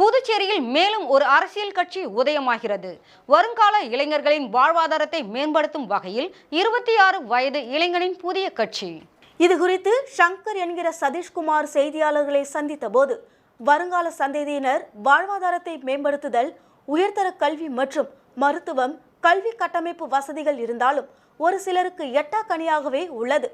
புதுச்சேரியில் மேலும் ஒரு அரசியல் கட்சி உதயமாகிறது. வருங்கால இளைஞர்களின் வாழ்வாதாரத்தை மேம்படுத்தும் வகையில் 26 வயது இளைஞனின் புதிய கட்சி. இது குறித்து சங்கர் என்கிற சதீஷ்குமார் செய்தியாளர்களை சந்தித்த போது, வருங்கால சந்ததியினர் வாழ்வாதாரத்தை மேம்படுத்துதல், உயர்தர கல்வி மற்றும் மருத்துவம், கல்வி கட்டமைப்பு வசதிகள் இருந்தாலும் ஒரு சிலருக்கு எட்டாக்கனியாகவே உள்ளது.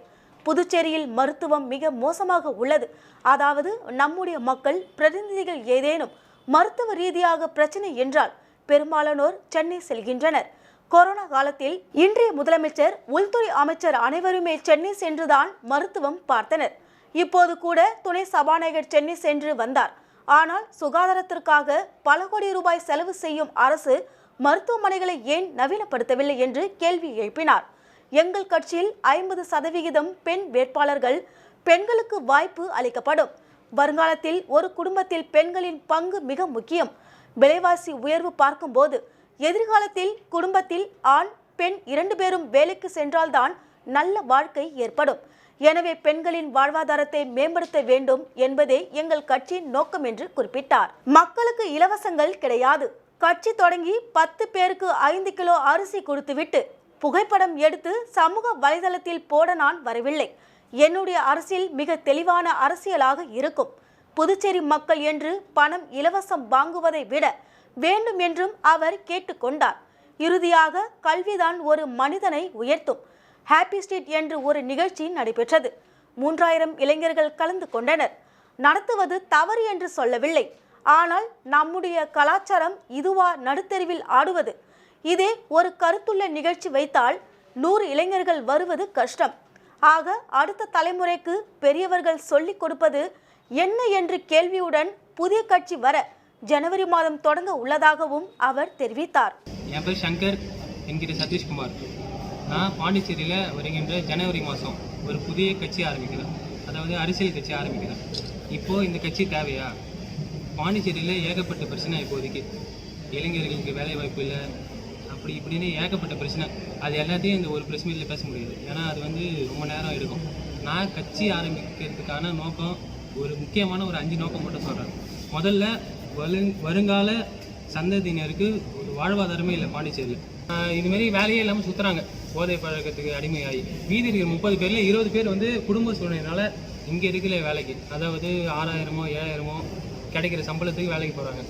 புதுச்சேரியில் மருத்துவம் மிக மோசமாக உள்ளது. அதாவது நம்முடைய மக்கள் பிரதிநிதிகள் ஏதேனும் மருத்துவ ரீதியாக பிரச்சனை என்றால் பெரும்பாலானோர் சென்னை செல்கின்றனர். கொரோனா காலத்தில் இன்றைய முதலமைச்சர், உள்துறை அமைச்சர் அனைவருமே சென்னை சென்றுதான் மருத்துவம் பார்த்தனர். இப்போது கூட துணை சபாநாயகர் சென்னை சென்று வந்தார். ஆனால் சுகாதாரத்திற்காக பல கோடி ரூபாய் செலவு செய்யும் அரசு மருத்துவமனைகளை ஏன் நவீனப்படுத்தவில்லை என்று கேள்வி எழுப்பினார். எங்கள் கட்சியில் 50% பெண் வேட்பாளர்கள், பெண்களுக்கு வாய்ப்பு அளிக்கப்படும். வருங்காலத்தில் ஒரு குடும்பத்தில் பெண்களின் பங்கு மிக முக்கியம். விலைவாசி உயர்வு பார்க்கும்போது எதிர்காலத்தில் குடும்பத்தில் ஆண் பெண் 2 பேரும் வேலைக்கு சென்றால்தான் நல்ல வாழ்க்கை ஏற்படும். எனவே பெண்களின் வாழ்வாதாரத்தை மேம்படுத்த வேண்டும் என்பதே எங்கள் கட்சியின் நோக்கம் என்று குறிப்பிட்டார். மக்களுக்கு இலவசங்கள் கிடையாது. கட்சி தொடங்கி 10 பேருக்கு 5 கிலோ அரிசி கொடுத்துவிட்டு புகைப்படம் எடுத்து சமூக வலைதளத்தில் போட நான் வரவில்லை. என்னுடைய அரசியல் மிக தெளிவான அரசியலாக இருக்கும். புதுச்சேரி மக்கள் என்று பணம் இலவசம் வாங்குவதை விட வேண்டும் என்றும் அவர் கேட்டுக்கொண்டார். இறுதியாக கல்விதான் ஒரு மனிதனை உயர்த்தும். ஹாப்பி ஸ்ட்ரீட் என்று ஒரு நிகழ்ச்சி நடைபெற்றது. 3000 இளைஞர்கள் கலந்து கொண்டனர். நடத்துவது தவறு என்று சொல்லவில்லை. ஆனால் நம்முடைய கலாச்சாரம் இதுவா நடுத்தெருவில் ஆடுவது? இதே ஒரு கருத்துள்ள நிகழ்ச்சி வைத்தால் 100 இளைஞர்கள் வருவது கஷ்டம். ஆக அடுத்த தலைமுறைக்கு பெரியவர்கள் சொல்லிக் கொடுப்பது என்ன என்று கேள்வியுடன் புதிய கட்சி வர ஜனவரி மாதம் தொடங்க உள்ளதாகவும் அவர் தெரிவித்தார். என் பேர் சங்கர் என்கிற சதீஷ்குமார். நான் பாண்டிச்சேரியில் வருகின்ற ஜனவரி மாதம் ஒரு புதிய கட்சி ஆரம்பிக்கிறேன். அதாவது அரசியல் கட்சி ஆரம்பிக்கிறேன். இப்போது இந்த கட்சி தேவையா? பாண்டிச்சேரியில் ஏகப்பட்ட பிரச்சனை. இப்போதைக்கு இளைஞர்களுக்கு வேலை வாய்ப்பு இல்லை, அப்படி இப்படின்னு ஏகப்பட்ட பிரச்சனை. அது எல்லாத்தையும் இந்த ஒரு பிரச்சனையில் பேச முடியாது. ஏன்னா அது ரொம்ப நேரம் எடுக்கும். நான் கட்சி ஆரம்பிக்கிறதுக்கான நோக்கம், ஒரு முக்கியமான ஒரு 5 நோக்கம் மட்டும் சொல்கிறேன். முதல்ல, வருங்கால சந்ததியினருக்கு ஒரு வாழ்வாதாரமே இல்லை பாண்டிச்சேரியில். இதுமாரி வேலையே இல்லாமல் சுற்றுறாங்க, போதை பழக்கத்துக்கு அடிமையாகி. மீதி இருக்கிற 30 பேரில் 20 பேர் குடும்ப சூழ்நிலையினால இங்கே இருக்கிற வேலைக்கு, அதாவது 6000மோ 7000மோ கிடைக்கிற சம்பளத்துக்கு வேலைக்கு போகிறாங்க.